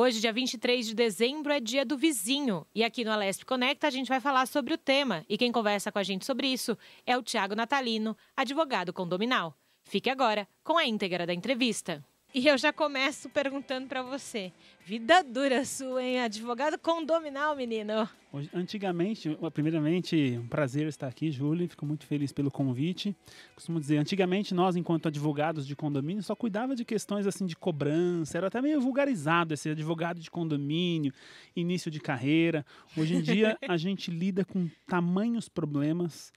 Hoje, dia 23 de dezembro, é dia do vizinho. E aqui no Alesp Conecta a gente vai falar sobre o tema. E quem conversa com a gente sobre isso é o Thiago Natalino, advogado condominal. Fique agora com a íntegra da entrevista. E eu já começo perguntando para você. Vida dura sua, hein? Advogado condominal, menino. Antigamente, primeiramente, um prazer estar aqui, Júlia. Fico muito feliz pelo convite. Costumo dizer, antigamente nós, enquanto advogados de condomínio, só cuidava de questões assim de cobrança. Era até meio vulgarizado esse advogado de condomínio, início de carreira. Hoje em dia, a gente lida com tamanhos problemas.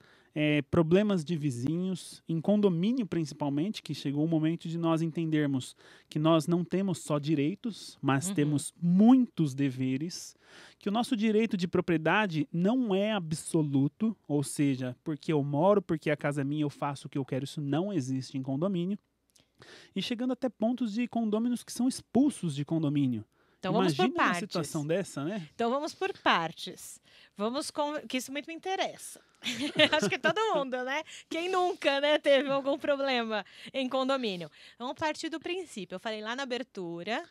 Problemas de vizinhos, em condomínio principalmente, que chegou o momento de nós entendermos que nós não temos só direitos, mas temos muitos deveres, que o nosso direito de propriedade não é absoluto, ou seja, porque eu moro, porque a casa é minha, eu faço o que eu quero, isso não existe em condomínio, e chegando até pontos de condôminos que são expulsos de condomínio. Então vamos por Imagina uma partes. situação dessa, né? Então vamos por partes. Que isso muito me interessa. Acho que todo mundo, né? Quem nunca, né, teve algum problema em condomínio? Vamos partir do princípio. Eu falei lá na abertura,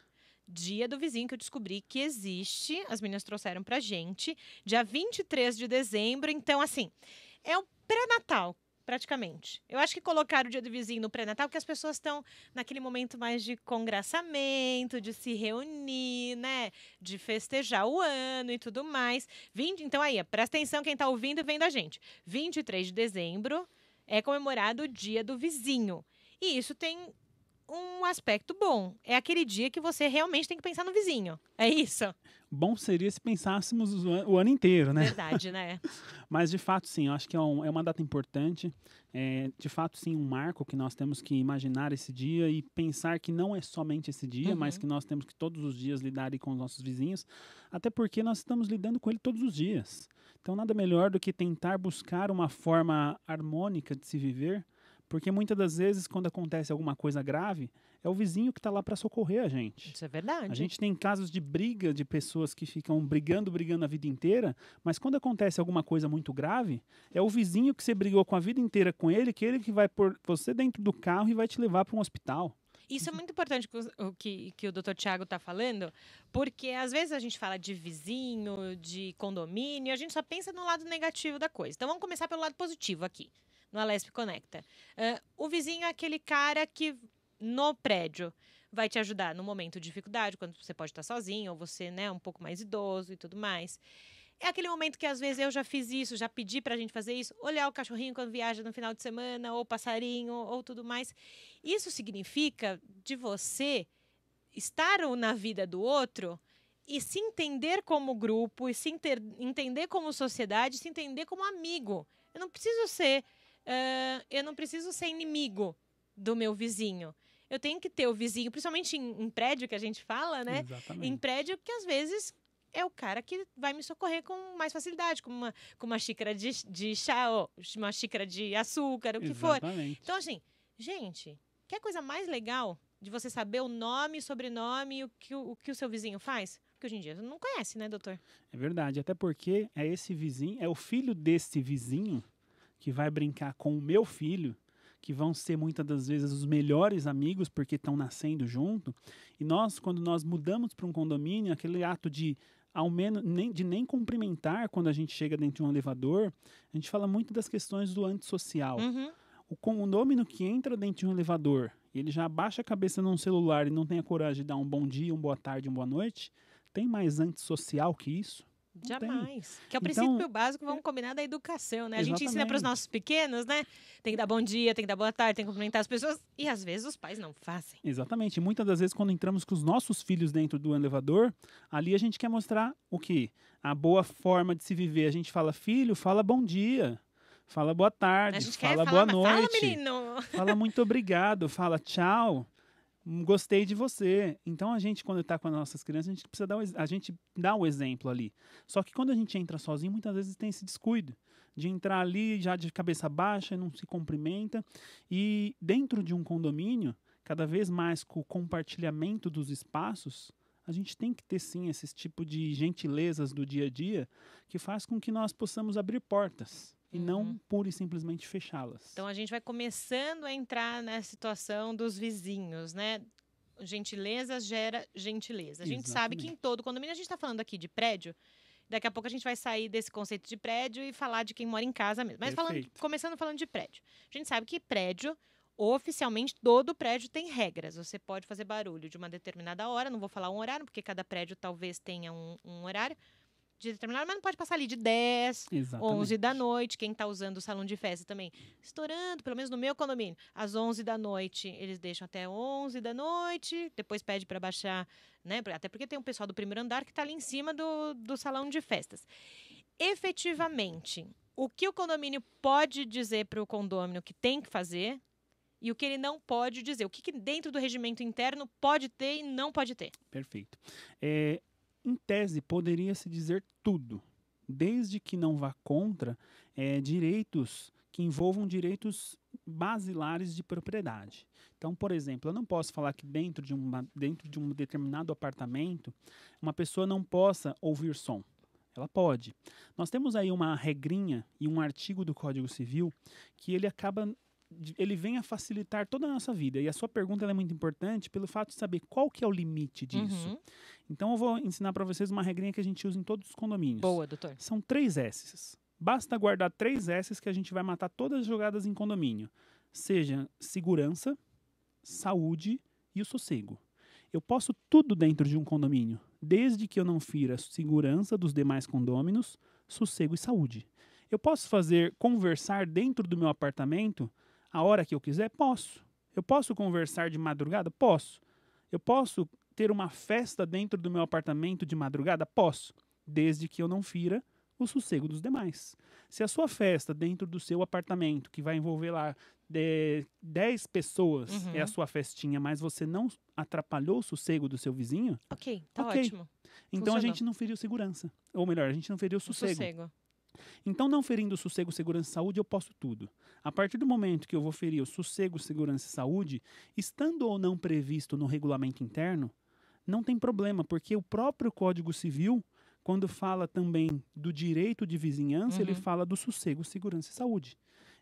dia do vizinho, que eu descobri que existe. As meninas trouxeram pra gente. Dia 23 de dezembro. Então, assim, é o pré-natal. Praticamente. Eu acho que colocar o dia do vizinho no pré-natal, porque as pessoas estão naquele momento mais de congraçamento, de se reunir, né? De festejar o ano e tudo mais. Então aí, presta atenção quem está ouvindo e vendo a gente. 23 de dezembro é comemorado o dia do vizinho. E isso tem um aspecto bom. É aquele dia que você realmente tem que pensar no vizinho. É isso? Bom seria se pensássemos o ano inteiro, né? Verdade, né? Mas, de fato, sim, eu acho que é uma data importante. De fato, sim, um marco que nós temos que imaginar esse dia e pensar que não é somente esse dia, mas que nós temos que todos os dias lidar com os nossos vizinhos, até porque nós estamos lidando com ele todos os dias. Então, nada melhor do que tentar buscar uma forma harmônica de se viver, porque muitas das vezes, quando acontece alguma coisa grave, é o vizinho que está lá para socorrer a gente. Isso é verdade. A gente tem casos de briga de pessoas que ficam brigando a vida inteira, mas quando acontece alguma coisa muito grave, é o vizinho que você brigou com a vida inteira com ele, que vai pôr você dentro do carro e vai te levar para um hospital. Isso é muito importante que o Dr. Thiago está falando, porque às vezes a gente fala de vizinho, de condomínio, a gente só pensa no lado negativo da coisa. Então vamos começar pelo lado positivo aqui, no Alesp Conecta. O vizinho é aquele cara que no prédio vai te ajudar no momento de dificuldade, quando você pode estar sozinho, ou você, né, um pouco mais idoso e tudo mais. É aquele momento que às vezes eu já fiz isso, já pedi pra gente fazer isso, olhar o cachorrinho quando viaja no final de semana, ou o passarinho, ou tudo mais. Isso significa de você estar na vida do outro e se entender como grupo, e se entender como sociedade, se entender como amigo. Eu não preciso ser inimigo do meu vizinho. Eu tenho que ter o vizinho, principalmente em prédio que a gente fala, né? Exatamente. Em prédio que às vezes é o cara que vai me socorrer com mais facilidade, com uma xícara de chá, ou uma xícara de açúcar, o que for. Então, assim, gente, quer coisa mais legal de você saber o nome, o sobrenome e o que o seu vizinho faz? Porque hoje em dia você não conhece, né, doutor? É verdade, até porque é esse vizinho, é o filho desse vizinho que vai brincar com o meu filho, que vão ser muitas das vezes os melhores amigos porque estão nascendo junto. E nós, quando nós mudamos para um condomínio, aquele ato de ao menos nem cumprimentar quando a gente chega dentro de um elevador, a gente fala muito das questões do antissocial. O condômino que entra dentro de um elevador, ele já abaixa a cabeça num celular e não tem a coragem de dar um bom dia, uma boa tarde, uma boa noite, tem mais antissocial que isso? Jamais. Que é o princípio básico, vamos combinar, da educação, né? A gente ensina para os nossos pequenos, né? Tem que dar bom dia, tem que dar boa tarde, tem que cumprimentar as pessoas. E às vezes os pais não fazem. Exatamente. Muitas das vezes, quando entramos com os nossos filhos dentro do elevador, ali a gente quer mostrar o quê? A boa forma de se viver. A gente fala, filho, fala bom dia. Fala boa tarde, fala boa noite. Fala, menino. Fala muito obrigado, fala tchau. Gostei de você. Então a gente, quando está com as nossas crianças, a gente precisa dar o exemplo ali. Só que quando a gente entra sozinho, muitas vezes tem esse descuido de entrar ali já de cabeça baixa, não se cumprimenta. E dentro de um condomínio, cada vez mais com o compartilhamento dos espaços, a gente tem que ter sim esse tipo de gentilezas do dia a dia que faz com que nós possamos abrir portas. E não pura e simplesmente fechá-las. Então a gente vai começando a entrar na situação dos vizinhos, né? gentileza gera gentileza. A gente sabe que em todo condomínio, a gente está falando aqui de prédio, daqui a pouco a gente vai sair desse conceito de prédio e falar de quem mora em casa mesmo. Mas começando falando de prédio. A gente sabe que prédio, oficialmente, todo prédio tem regras. Você pode fazer barulho de uma determinada hora, não vou falar um horário, porque cada prédio talvez tenha um horário de determinado, mas não pode passar ali de 10, 11 da noite. Quem está usando o salão de festa também, estourando, pelo menos no meu condomínio, às 11 da noite, eles deixam até 11 da noite, depois pede para baixar, né? Até porque tem um pessoal do primeiro andar que está ali em cima do salão de festas. Efetivamente, o que o condomínio pode dizer para o condômino que tem que fazer e o que ele não pode dizer, o que dentro do regimento interno pode ter e não pode ter. Perfeito. Em tese, poderia-se dizer tudo, desde que não vá contra direitos que envolvam direitos basilares de propriedade. Então, por exemplo, eu não posso falar que dentro de um determinado apartamento, uma pessoa não possa ouvir som. Ela pode. Nós temos aí uma regrinha e um artigo do Código Civil que ele vem a facilitar toda a nossa vida. E a sua pergunta é muito importante pelo fato de saber qual que é o limite disso. Então, eu vou ensinar para vocês uma regrinha que a gente usa em todos os condomínios. Boa, doutor. São 3 S's. Basta guardar 3 S's que a gente vai matar todas as jogadas em condomínio. Seja segurança, saúde e o sossego. Eu posso tudo dentro de um condomínio, desde que eu não fira a segurança dos demais condôminos, sossego e saúde. Eu posso conversar dentro do meu apartamento a hora que eu quiser? Posso. Eu posso conversar de madrugada? Posso. Eu posso ter uma festa dentro do meu apartamento de madrugada? Posso. Desde que eu não fira o sossego dos demais. Se a sua festa dentro do seu apartamento, que vai envolver lá 10 pessoas, é a sua festinha, mas você não atrapalhou o sossego do seu vizinho? Ok, ótimo. Então a gente não feriu segurança. Ou melhor, a gente não feriu sossego. Então, não ferindo o sossego, segurança e saúde, eu posso tudo. A partir do momento que eu vou ferir o sossego, segurança e saúde, estando ou não previsto no regulamento interno, não tem problema, porque o próprio Código Civil, quando fala também do direito de vizinhança, ele fala do sossego, segurança e saúde.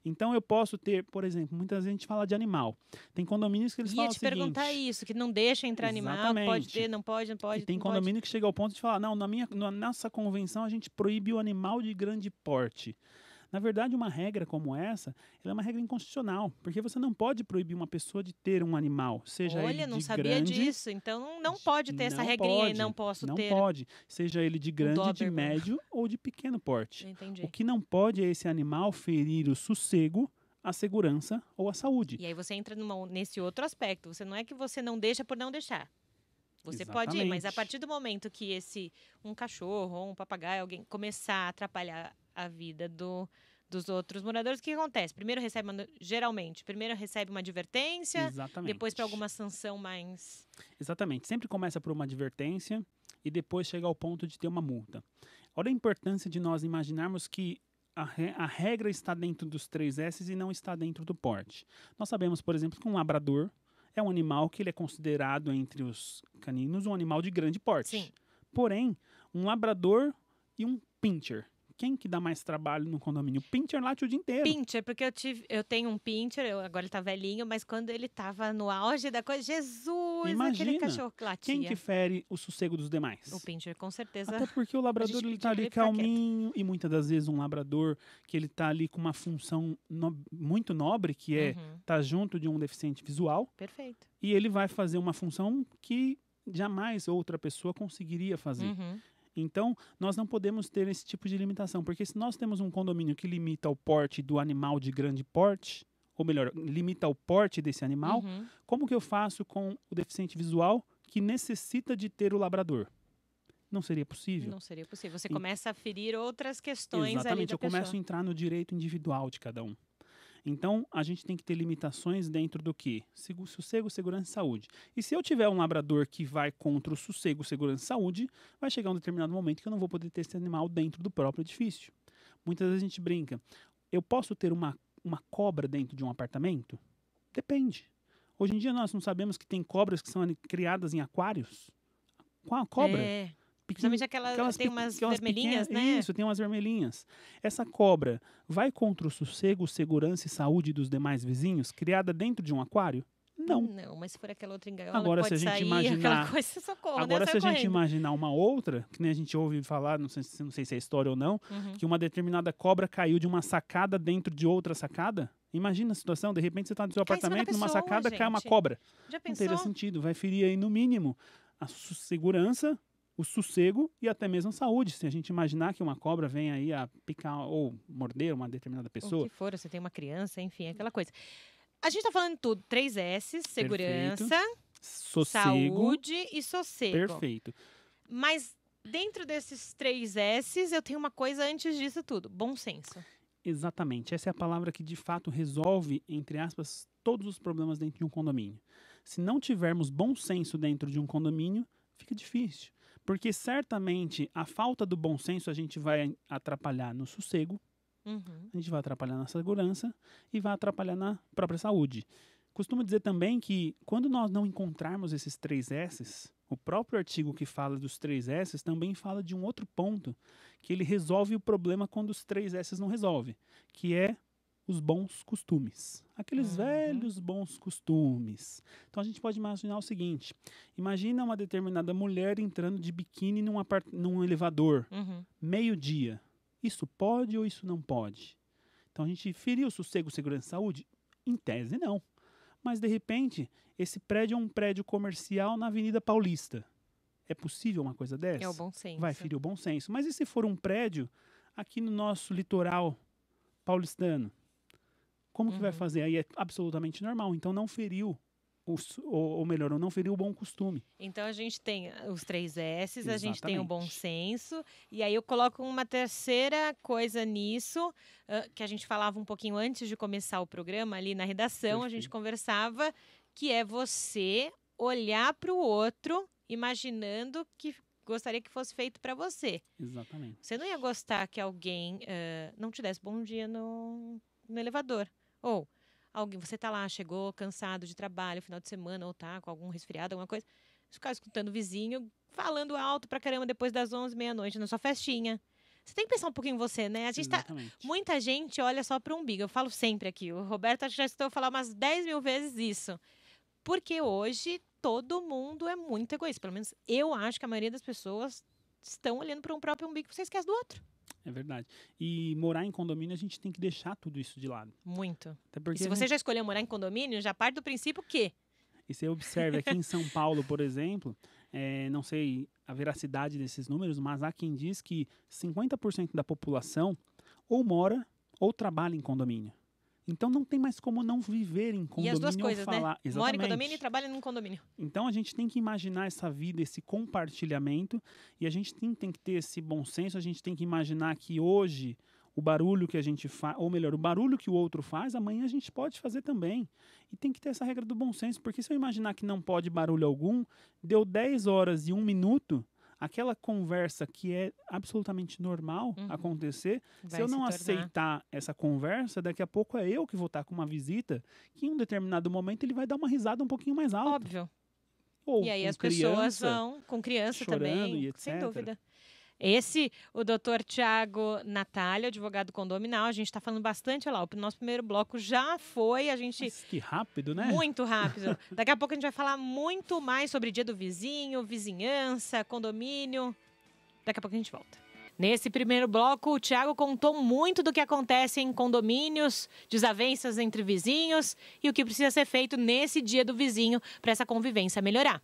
Então, eu posso ter, por exemplo, muita gente a gente fala de animal. Tem condomínios que eles falam o seguinte... Ia te perguntar isso, que não deixa entrar animal, pode ter, não pode. E tem condomínio que chega ao ponto de falar, não, na nossa convenção a gente proíbe o animal de grande porte. Na verdade, uma regra como essa, ela é uma regra inconstitucional, porque você não pode proibir uma pessoa de ter um animal, seja ele de grande... Olha, não sabia disso, então não pode ter essa regrinha e não posso ter. Não pode, seja ele de grande, de médio ou de pequeno porte. Entendi. O que não pode é esse animal ferir o sossego, a segurança ou a saúde. E aí você entra nesse outro aspecto, não é que você não deixa por não deixar. Você pode ir, mas a partir do momento que um cachorro ou um papagaio, alguém começar a atrapalhar a vida dos outros moradores, o que acontece? Geralmente, primeiro recebe uma advertência, Exatamente. Depois para alguma sanção mais... Exatamente, sempre começa por uma advertência e depois chega ao ponto de ter uma multa. Olha a importância de nós imaginarmos que a regra está dentro dos 3 S's e não está dentro do porte. Nós sabemos, por exemplo, que um labrador é um animal que ele é considerado entre os caninos um animal de grande porte. Sim. Porém, um labrador e um pincher, quem que dá mais trabalho no condomínio? O pincher late o dia inteiro. Pincher, porque eu tenho um pincher, agora ele tá velhinho, mas quando ele tava no auge da coisa, Jesus, imagina, aquele cachorro que latia. Quem que fere o sossego dos demais? O pincher, com certeza. Até porque o labrador ele tá ali calminho, e muitas das vezes um labrador que ele tá ali com uma função muito nobre, que é tá junto de um deficiente visual. Perfeito. E ele vai fazer uma função que jamais outra pessoa conseguiria fazer. Então, nós não podemos ter esse tipo de limitação, porque se nós temos um condomínio que limita o porte do animal de grande porte, ou melhor, limita o porte desse animal, como que eu faço com o deficiente visual que necessita de ter o labrador? Não seria possível. Não seria possível. Você começa a ferir outras questões. Exatamente, ali eu começo a entrar no direito individual de cada um. Então, a gente tem que ter limitações dentro do quê? Sossego, segurança e saúde. E se eu tiver um labrador que vai contra o sossego, segurança e saúde, vai chegar um determinado momento que eu não vou poder ter esse animal dentro do próprio edifício. Muitas vezes a gente brinca. Eu posso ter uma cobra dentro de um apartamento? Depende. Hoje em dia nós não sabemos que tem cobras que são criadas em aquários. Qual a cobra? Principalmente aquelas tem umas vermelhinhas, né? Isso, tem umas vermelhinhas. Essa cobra vai contra o sossego, segurança e saúde dos demais vizinhos, criada dentro de um aquário? Não. Não, mas se for aquela outra engaiola, Agora, pode se a gente sair, imaginar- aquela coisa, socorro, né? Agora, Sai se a gente correndo. imaginar uma outra, que nem a gente ouve falar, não sei se é história ou não, Uhum. que uma determinada cobra caiu de uma sacada dentro de outra sacada. Imagina a situação, de repente você está no seu Cai em cima da apartamento, numa pessoa, sacada cai uma gente. cobra. Já Não teria pensou? sentido. Vai ferir aí, no mínimo, a segurança, o sossego e até mesmo a saúde. Se a gente imaginar que uma cobra vem aí a picar ou morder uma determinada O pessoa. que for, você tem uma criança, enfim, aquela coisa. A gente tá falando de tudo. 3 S, segurança, Sossego. saúde e sossego. Perfeito. Mas dentro desses 3 S's, eu tenho uma coisa antes disso tudo. Bom senso. Exatamente. Essa é a palavra que de fato resolve, entre aspas, todos os problemas dentro de um condomínio. Se não tivermos bom senso dentro de um condomínio, fica difícil. Porque certamente a falta do bom senso a gente vai atrapalhar no sossego, Uhum. a gente vai atrapalhar na segurança e vai atrapalhar na própria saúde. Costumo dizer também que quando nós não encontrarmos esses 3 S's, o próprio artigo que fala dos 3 S's também fala de um outro ponto, que ele resolve o problema quando os 3 S's não resolve, que é os bons costumes. Aqueles Uhum. velhos bons costumes. Então a gente pode imaginar o seguinte, imagina uma determinada mulher entrando de biquíni num elevador, Uhum. meio-dia. Isso pode ou isso não pode? Então a gente feriu o sossego, segurança e saúde? Em tese, não. Mas, de repente, esse prédio é um prédio comercial na Avenida Paulista. É possível uma coisa dessa? É o bom senso. Vai ferir o bom senso. Mas e se for um prédio aqui no nosso litoral paulistano? Como que vai Uhum. fazer? Aí é absolutamente normal. Então não feriu, ou melhor, não feriu o bom costume. Então a gente tem os 3 S's, a gente tem o bom Exatamente. senso, e aí eu coloco uma terceira coisa nisso, que a gente falava um pouquinho antes de começar o programa, ali na redação, a gente Perfeito. conversava, que é você olhar para o outro, imaginando que gostaria que fosse feito para você. Exatamente. Você não ia gostar que alguém não te desse bom dia no elevador. Ou alguém, você tá lá, chegou cansado de trabalho, final de semana, ou tá com algum resfriado, alguma coisa, ficar escutando o vizinho falando alto pra caramba depois das 11, meia-noite na sua festinha. Você tem que pensar um pouquinho em você, né? A gente tá, Exatamente. muita gente olha só pro umbigo. Eu falo sempre aqui. O Roberto acho que já escutou eu falar umas 10 mil vezes isso. Porque hoje todo mundo é muito egoísta. Pelo menos eu acho que a maioria das pessoas estão olhando para um próprio umbigo e você esquece do outro. É verdade. E morar em condomínio, a gente tem que deixar tudo isso de lado. Muito. Até E porque se a você gente- já escolheu morar em condomínio, já parte do princípio que E você observa aqui em São Paulo, por exemplo, não sei a veracidade desses números, mas há quem diz que 50% da população ou mora ou trabalha em condomínio. Então não tem mais como não viver em condomínio e as duas ou coisas, falar. né? Mora em Exatamente. condomínio e trabalha num condomínio. Então a gente tem que imaginar essa vida, esse compartilhamento, e a gente tem que ter esse bom senso, a gente tem que imaginar que hoje o barulho que a gente faz, ou melhor, o barulho que o outro faz, amanhã a gente pode fazer também. E tem que ter essa regra do bom senso, porque se eu imaginar que não pode barulho algum, deu 10 horas e 1 minuto, aquela conversa que é absolutamente normal Uhum. acontecer, Vai se eu não se tornar. aceitar essa conversa, daqui a pouco é eu que vou estar com uma visita, que em um determinado momento ele vai dar uma risada um pouquinho mais alta. Óbvio. Ou E aí com as pessoas criança, vão, com criança chorando também, e sem etc. dúvida. Esse, o doutor Tiago Natália, advogado condominal, a gente está falando bastante, olha lá, o nosso primeiro bloco já foi, a gente... Mas que rápido, né? Muito rápido. Daqui a pouco a gente vai falar muito mais sobre dia do vizinho, vizinhança, condomínio. Daqui a pouco a gente volta. Nesse primeiro bloco, o Thiago contou muito do que acontece em condomínios, desavenças entre vizinhos e o que precisa ser feito nesse dia do vizinho para essa convivência melhorar.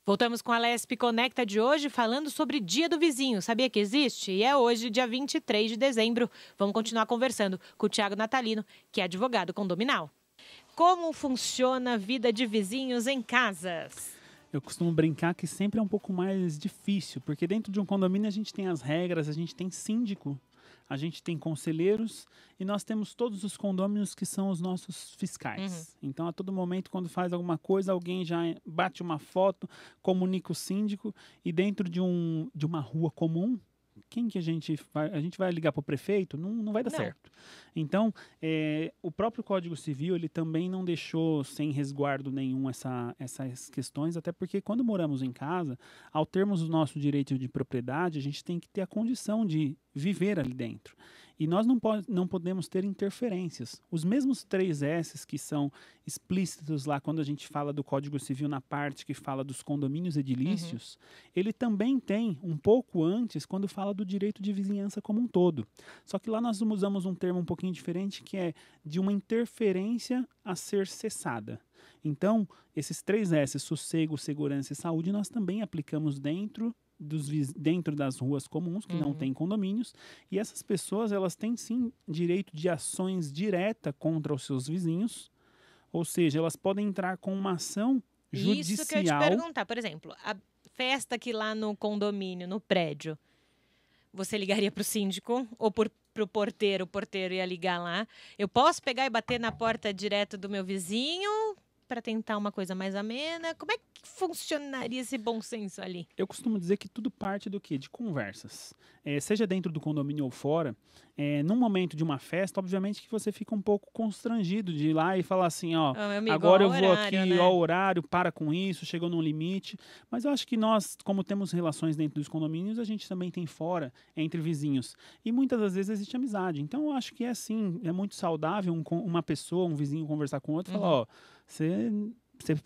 Voltamos com a Lesp Conecta de hoje, falando sobre Dia do Vizinho. Sabia que existe? E é hoje, dia 23 de dezembro. Vamos continuar conversando com o Thiago Natalino, que é advogado condominal. Como funciona a vida de vizinhos em casas? Eu costumo brincar que sempre é um pouco mais difícil, porque dentro de um condomínio a gente tem as regras, a gente tem síndico, a gente tem conselheiros e nós temos todos os condôminos que são os nossos fiscais. Então, a todo momento, quando faz alguma coisa, alguém já bate uma foto, comunica o síndico e dentro de uma rua comum, quem que a gente vai ligar para o prefeito? Não vai dar Não. certo. Então, o próprio Código Civil, ele também não deixou sem resguardo nenhum essas questões, até porque quando moramos em casa, ao termos o nosso direito de propriedade, a gente tem que ter a condição de viver ali dentro. E nós não podemos ter interferências. Os mesmos 3 S's que são explícitos lá quando a gente fala do Código Civil na parte que fala dos condomínios edilícios, ele também tem um pouco antes quando fala do direito de vizinhança como um todo. Só que lá nós usamos um termo um pouquinho diferente que é de uma interferência a ser cessada. Então, esses 3 S's, sossego, segurança e saúde, nós também aplicamos dentro das ruas comuns, que não têm condomínios, e essas pessoas, elas têm sim direito de ações direta contra os seus vizinhos, ou seja, elas podem entrar com uma ação judicial. Isso que eu ia te perguntar, por exemplo, a festa aqui lá no condomínio, no prédio, você ligaria para o síndico ou para o porteiro ia ligar lá? Eu posso pegar e bater na porta direto do meu vizinho para tentar uma coisa mais amena? Como é que funcionaria esse bom senso ali? Eu costumo dizer que tudo parte do quê? De conversas. Seja dentro do condomínio ou fora, num momento de uma festa, obviamente que você fica um pouco constrangido de ir lá e falar assim, ó, amigo, agora eu vou horário, aqui, né? ó, horário, para com isso, chegou num limite. Mas eu acho que nós, como temos relações dentro dos condomínios, a gente também tem fora, entre vizinhos. E muitas das vezes existe amizade. Então eu acho que é muito saudável uma pessoa, um vizinho conversar com o outro e falar, ó, você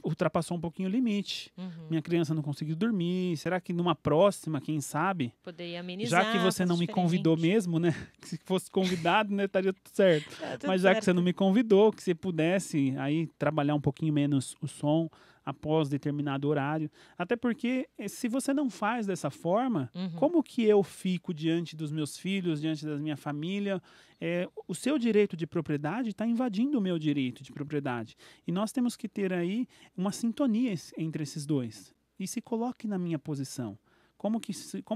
ultrapassou um pouquinho o limite. Minha criança não conseguiu dormir. Será que numa próxima, quem sabe? Poderia amenizar. Já que você não me convidou mesmo, né? Se fosse convidado, né, estaria tudo certo. Mas já que você não me convidou, que você pudesse aí trabalhar um pouquinho menos o som após determinado horário. Até porque, se você não faz dessa forma, como que eu fico diante dos meus filhos, diante da minha família? O seu direito de propriedade está invadindo o meu direito de propriedade. E nós temos que ter aí uma sintonia entre esses dois. E se coloque na minha posição. Como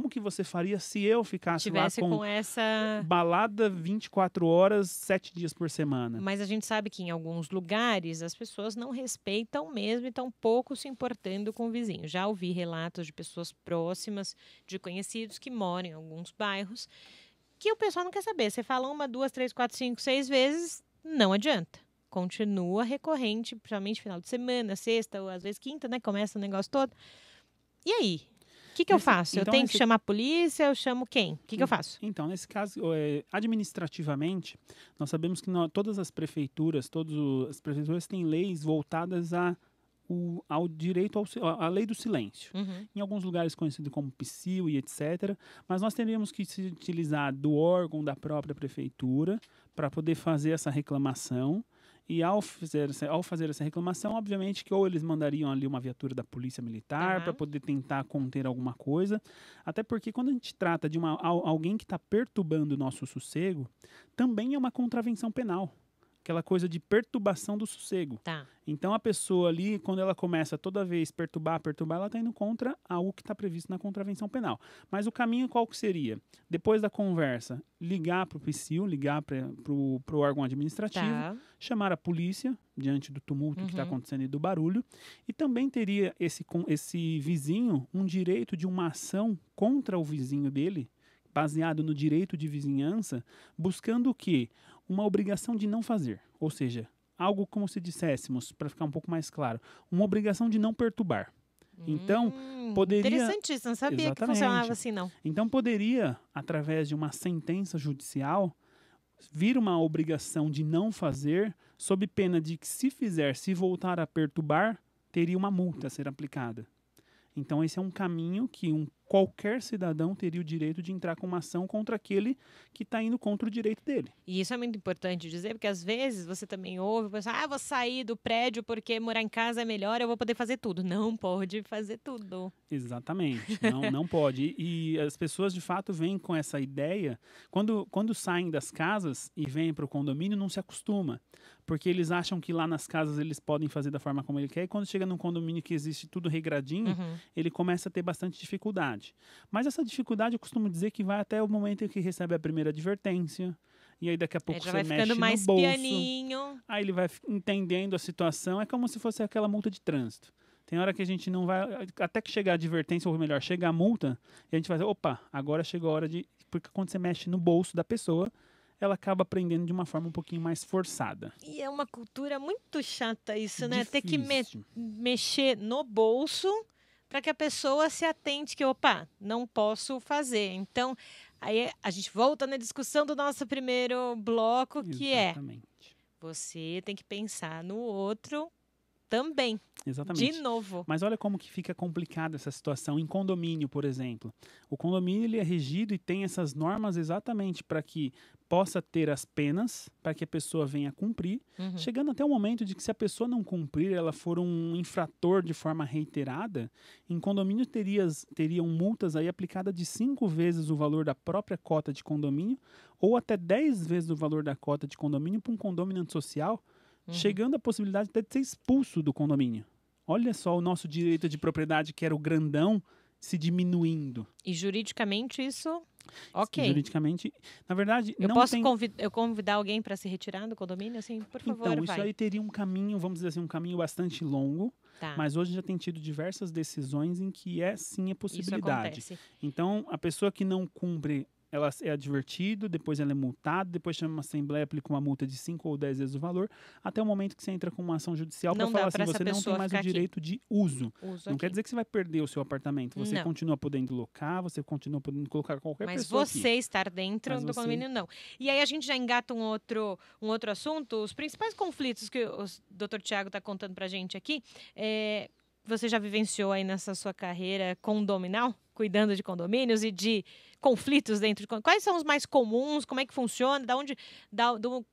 que você faria se eu ficasse lá com essa balada 24 horas, 7 dias por semana? Mas a gente sabe que em alguns lugares as pessoas não respeitam mesmo e estão pouco se importando com o vizinho. Já ouvi relatos de pessoas próximas, de conhecidos que moram em alguns bairros, que o pessoal não quer saber. Você fala 1, 2, 3, 4, 5, 6 vezes, não adianta. Continua recorrente, principalmente final de semana, sexta ou às vezes quinta, né? Começa o negócio todo. E aí? O que eu faço? Eu tenho que chamar a polícia? Eu chamo quem? O que eu faço? Então, nesse caso, administrativamente, nós sabemos que todas as prefeituras, têm leis voltadas ao direito à lei do silêncio. Em alguns lugares conhecido como PSIL e etc. Mas nós teríamos que se utilizar do órgão da própria prefeitura para poder fazer essa reclamação. E ao fazer essa reclamação, obviamente que ou eles mandariam ali uma viatura da polícia militar para poder tentar conter alguma coisa. Até porque quando a gente trata de alguém que está perturbando o nosso sossego, também é uma contravenção penal. Aquela coisa de perturbação do sossego. Tá. Então a pessoa ali, quando ela começa toda vez perturbar, ela está indo contra algo que está previsto na contravenção penal. Mas o caminho qual que seria? Depois da conversa, ligar para o PSIL, ligar para o órgão administrativo, chamar a polícia diante do tumulto que está acontecendo e do barulho, e também teria esse vizinho um direito de uma ação contra o vizinho dele, baseado no direito de vizinhança, buscando o quê? Uma obrigação de não fazer. Ou seja, algo como se disséssemos, para ficar um pouco mais claro, uma obrigação de não perturbar. Então, poderia... Interessantíssimo, não sabia que funcionava assim, não. Então, poderia, através de uma sentença judicial, vir uma obrigação de não fazer, sob pena de que, se voltar a perturbar, teria uma multa a ser aplicada. Então, esse é um caminho que qualquer cidadão teria o direito de entrar com uma ação contra aquele que está indo contra o direito dele. E isso é muito importante dizer, porque às vezes você também ouve, eu vou sair do prédio porque morar em casa é melhor, eu vou poder fazer tudo. Não pode fazer tudo. Exatamente, não pode. E as pessoas, de fato, vêm com essa ideia, quando saem das casas e vêm para o condomínio, não se acostuma. Porque eles acham que lá nas casas eles podem fazer da forma como ele quer, e quando chega num condomínio que existe tudo regradinho, ele começa a ter bastante dificuldade. Mas essa dificuldade eu costumo dizer que vai até o momento em que recebe a primeira advertência, e aí daqui a pouco você mexe no bolso, pianinho. Aí ele vai entendendo a situação, é como se fosse aquela multa de trânsito. Tem hora que a gente não vai, até que chegar a advertência, ou melhor, chega a multa, e a gente vai dizer, opa, agora chegou a hora de porque quando você mexe no bolso da pessoa, ela acaba aprendendo de uma forma um pouquinho mais forçada. E é uma cultura muito chata isso, né? Ter que Difícil. mexer no bolso para que a pessoa se atente que, opa, não posso fazer. Então, aí a gente volta na discussão do nosso primeiro bloco, que é Exatamente. você tem que pensar no outro também, Exatamente. de novo. Mas olha como que fica complicada essa situação em condomínio, por exemplo. O condomínio ele é regido e tem essas normas exatamente para que possa ter as penas, para que a pessoa venha cumprir, Uhum. chegando até o momento de que se a pessoa não cumprir, ela for um infrator de forma reiterada, em condomínio teriam multas aí aplicadas de 5 vezes o valor da própria cota de condomínio ou até 10 vezes o valor da cota de condomínio para um condomínio antissocial, chegando à possibilidade até de ser expulso do condomínio. Olha só o nosso direito de propriedade, que era o grandão, se diminuindo. E juridicamente isso, ok. Juridicamente, na verdade, Eu não posso tem... convidar alguém para se retirar do condomínio? Assim, por favor, Então, isso vai. aí teria um caminho, vamos dizer assim, um caminho bastante longo, Tá. mas hoje já tem tido diversas decisões em que sim a Isso possibilidade. acontece. Então, a pessoa que não cumpre, ela é advertida, depois ela é multada, depois chama uma assembleia, aplica uma multa de 5 ou 10 vezes o valor, até o momento que você entra com uma ação judicial para Não dá falar pra assim, essa você não tem pessoa mais o ficar aqui. direito de uso. Uso Não aqui. quer dizer que você vai perder o seu apartamento. Você Não. continua podendo locar, você continua podendo colocar qualquer Mas pessoa você aqui. estar dentro Mas do você- condomínio, não. E aí a gente já engata um outro assunto. Os principais conflitos que o Dr. Tiago está contando pra gente aqui, você já vivenciou aí nessa sua carreira condominal, cuidando de condomínios e de conflitos dentro de condomínios? Quais são os mais comuns? Como é que funciona?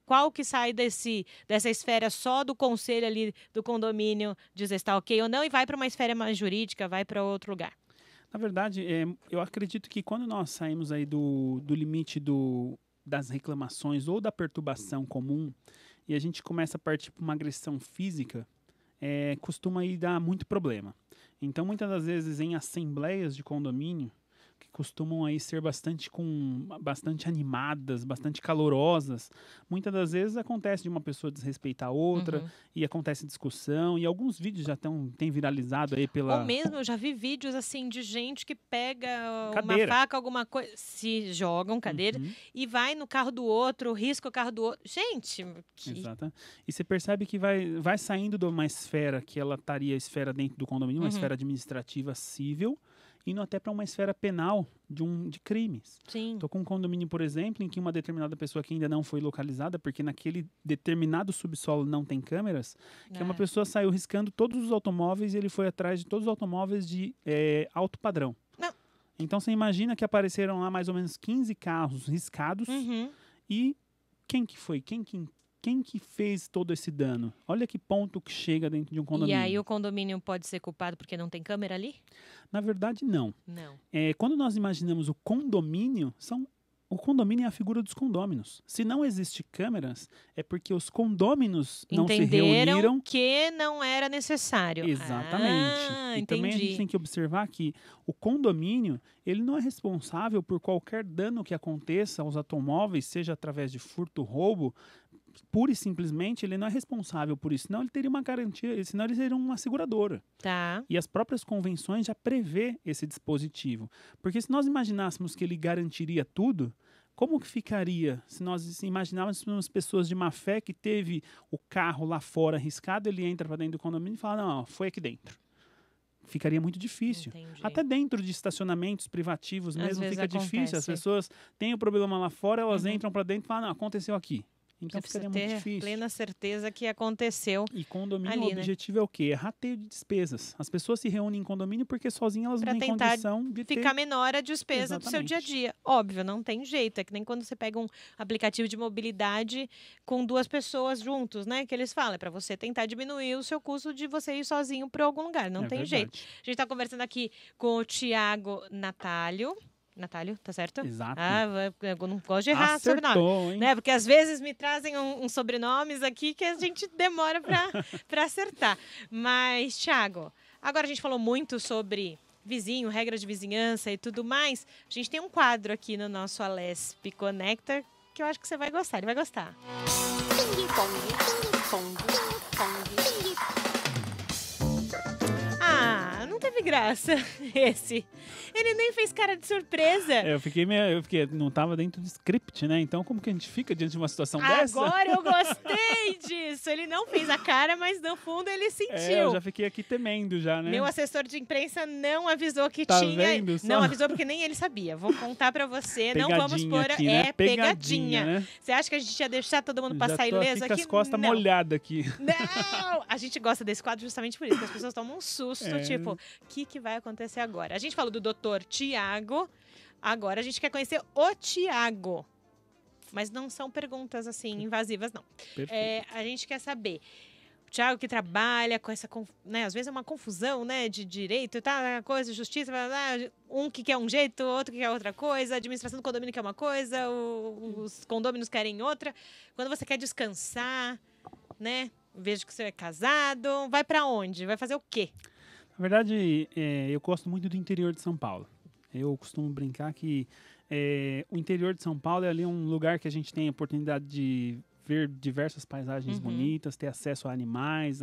Qual que sai dessa esfera só do conselho ali do condomínio dizer se está ok ou não e vai para uma esfera mais jurídica, vai para outro lugar? Na verdade, eu acredito que quando nós saímos aí do limite das reclamações ou da perturbação comum e a gente começa a partir para uma agressão física, costuma aí dar muito problema. Então, muitas das vezes, em assembleias de condomínio, que costumam aí ser bastante animadas, bastante calorosas, muitas das vezes acontece de uma pessoa desrespeitar a outra, e acontece discussão, e alguns vídeos já têm viralizado aí pela... Ou mesmo, eu já vi vídeos assim de gente que pega uma Cadeira. faca, alguma coisa, se jogam cadeira Uhum. e vai no carro do outro, risca o carro do outro. Gente, Exato. E você percebe que vai saindo de uma esfera que ela estaria esfera dentro do condomínio, uma esfera administrativa civil, indo até para uma esfera penal de crimes. sim. Estou com um condomínio, por exemplo, em que uma determinada pessoa que ainda não foi localizada, porque naquele determinado subsolo não tem câmeras, que uma pessoa saiu riscando todos os automóveis e ele foi atrás de todos os automóveis de alto padrão. Não. Então você imagina que apareceram lá mais ou menos 15 carros riscados e quem que foi? Quem que fez todo esse dano? Olha que ponto que chega dentro de um E condomínio. aí o condomínio pode ser culpado porque não tem câmera ali? Na verdade, não. Não. Quando nós imaginamos o condomínio é a figura dos condôminos. Se não existe câmeras, é porque os condôminos não se Entenderam reuniram. que não era necessário. Exatamente. Ah, E também a entendi. gente tem que observar que o condomínio, ele não é responsável por qualquer dano que aconteça aos automóveis, seja através de furto, roubo, pura e simplesmente ele não é responsável por isso. Senão ele teria uma garantia, senão ele seria uma seguradora. Tá. E as próprias convenções já prevê esse dispositivo. Porque se nós imaginássemos que ele garantiria tudo, como que ficaria se nós imaginássemos pessoas de má fé que teve o carro lá fora arriscado, ele entra para dentro do condomínio e fala, não, foi aqui dentro. Ficaria muito difícil. Entendi. Até dentro de estacionamentos privativos Às mesmo vezes fica difícil. As acontece. pessoas têm o problema lá fora, elas entram para dentro e falam, não, aconteceu aqui. Então Você precisa ficaria muito ter difícil. plena certeza que aconteceu. E condomínio, ali, o né? objetivo é o quê? É rateio de despesas. As pessoas se reúnem em condomínio porque sozinhas elas Pra não têm tentar condição de Ficar ter... menor a despesa do seu dia a dia. Óbvio, não tem jeito. É que nem quando você pega um aplicativo de mobilidade com 2 pessoas juntos, né? Que eles falam, é para você tentar diminuir o seu custo de você ir sozinho para algum lugar. Não tem jeito. A gente está conversando aqui com o Tiago Natálio. Natálio, tá certo? Exato. Eu não gosto de errar sobrenome. Acertou, hein? Né? Porque às vezes me trazem uns sobrenomes aqui que a gente demora para acertar. Mas, Thiago, agora a gente falou muito sobre vizinho, regra de vizinhança e tudo mais. A gente tem um quadro aqui no nosso Alesp Conecta que eu acho que você vai gostar. Ele vai gostar. Ah, não teve graça, esse. Ele nem fez cara de surpresa. Eu fiquei não tava dentro do script, né? Então como que a gente fica diante de uma situação dessa? Agora eu gostei disso. Ele não fez a cara, mas no fundo ele sentiu. Eu já fiquei aqui temendo já, né? Meu assessor de imprensa não avisou que Tá tinha. vendo só? Não avisou porque nem ele sabia. Vou contar pra você. Não vamos Pegadinha pôr. aqui, né? Pegadinha. Né? Você acha que a gente ia deixar todo mundo Já passar tô ileso aqui aqui? com as costas Não. molhadas aqui. Não! A gente gosta desse quadro justamente por isso, que as pessoas tomam um susto, tipo, o que vai acontecer agora? A gente falou do Dr. Tiago, agora a gente quer conhecer o Tiago. Mas não são perguntas, assim, invasivas, não. A gente quer saber, o Tiago que trabalha com essa, né, às vezes é uma confusão, né, de direito, tá, coisa, justiça, blá, blá, um que quer um jeito, outro que quer outra coisa, a administração do condomínio quer uma coisa, os condôminos querem outra. Quando você quer descansar, né, vejo que você é casado, vai pra onde? Vai fazer o quê? Na verdade, eu gosto muito do interior de São Paulo. Eu costumo brincar que o interior de São Paulo é ali um lugar que a gente tem a oportunidade de ver diversas paisagens bonitas, ter acesso a animais.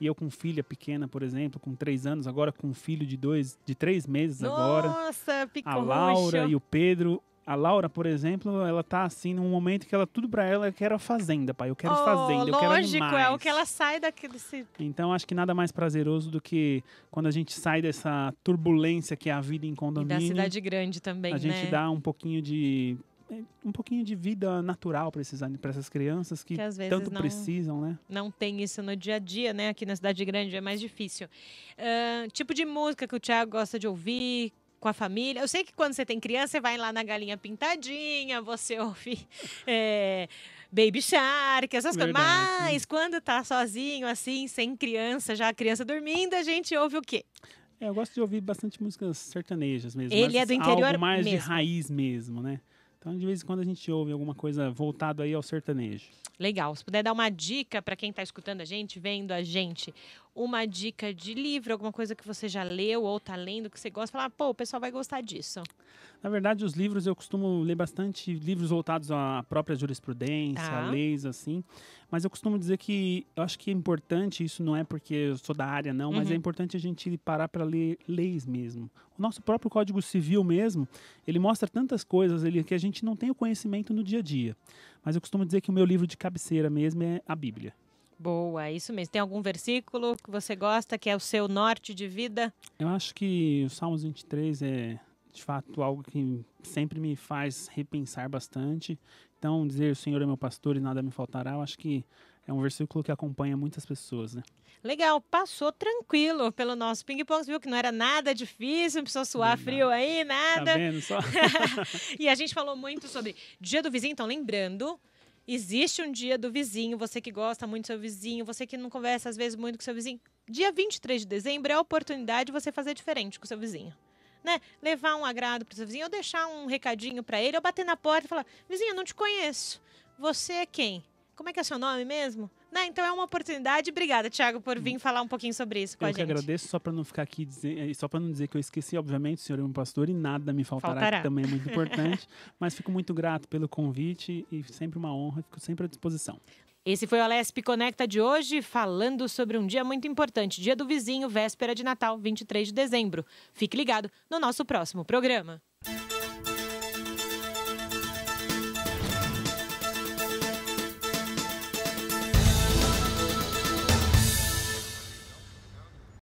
E eu com filha pequena, por exemplo, com 3 anos, agora com um filho de 3 meses agora. Nossa, pico A roxo. Laura e o Pedro. A Laura, por exemplo, ela tá assim num momento que tudo pra ela, eu quero a fazenda, pai. Eu quero fazenda, eu quero animais. Lógico, é o que ela sai daquele... Então, acho que nada mais prazeroso do que quando a gente sai dessa turbulência que é a vida em condomínio. E da cidade grande também, a gente dá um pouquinho de vida natural para essas crianças que às vezes tanto precisam, né? Não tem isso no dia a dia, né? Aqui na cidade grande é mais difícil. Tipo de música que o Thiago gosta de ouvir com a família. Eu sei que quando você tem criança, você vai lá na Galinha Pintadinha, você ouve Baby Shark, essas coisas. Mas quando tá sozinho, assim, sem criança, já a criança dormindo, a gente ouve o quê? Eu gosto de ouvir bastante músicas sertanejas mesmo. Ele é do interior algo mais mesmo. De raiz mesmo, né? Então, de vez em quando a gente ouve alguma coisa voltada aí ao sertanejo. Legal. Se puder dar uma dica para quem está escutando a gente, vendo a gente, uma dica de livro, alguma coisa que você já leu ou está lendo, que você gosta, falar, pô, o pessoal vai gostar disso. Na verdade, os livros, eu costumo ler bastante livros voltados à própria jurisprudência, a leis, assim. Mas eu costumo dizer que eu acho que é importante, isso não é porque eu sou da área, não, mas é importante a gente parar para ler leis mesmo. O nosso próprio Código Civil mesmo, ele mostra tantas coisas ali que a gente não tem o conhecimento no dia a dia. Mas eu costumo dizer que o meu livro de cabeceira mesmo é a Bíblia. Boa, isso mesmo. Tem algum versículo que você gosta, que é o seu norte de vida? Eu acho que o Salmos 23 é, de fato, algo que sempre me faz repensar bastante. Então, dizer o Senhor é meu pastor e nada me faltará, eu acho que é um versículo que acompanha muitas pessoas, né? Legal, passou tranquilo pelo nosso ping-pong, viu que não era nada difícil, não precisou suar frio aí, nada. Tá vendo só? E a gente falou muito sobre Dia do Vizinho, então lembrando, existe um Dia do Vizinho, você que gosta muito do seu vizinho, você que não conversa às vezes muito com o seu vizinho. Dia 23 de dezembro é a oportunidade de você fazer diferente com o seu vizinho. Né? Levar um agrado para o seu vizinho, ou deixar um recadinho para ele, ou bater na porta e falar, vizinho, eu não te conheço, você é quem? Como é que é seu nome mesmo? Né? Então é uma oportunidade. Obrigada, Thiago, por vir falar um pouquinho sobre isso com a gente. Eu que agradeço, só para não ficar aqui, só para não dizer que eu esqueci, obviamente, o Senhor é meu pastor e nada me faltará. Que também é muito importante, mas fico muito grato pelo convite e sempre uma honra, fico sempre à disposição. Esse foi o Alesp Conecta de hoje, falando sobre um dia muito importante, Dia do Vizinho, véspera de Natal, 23 de dezembro. Fique ligado no nosso próximo programa.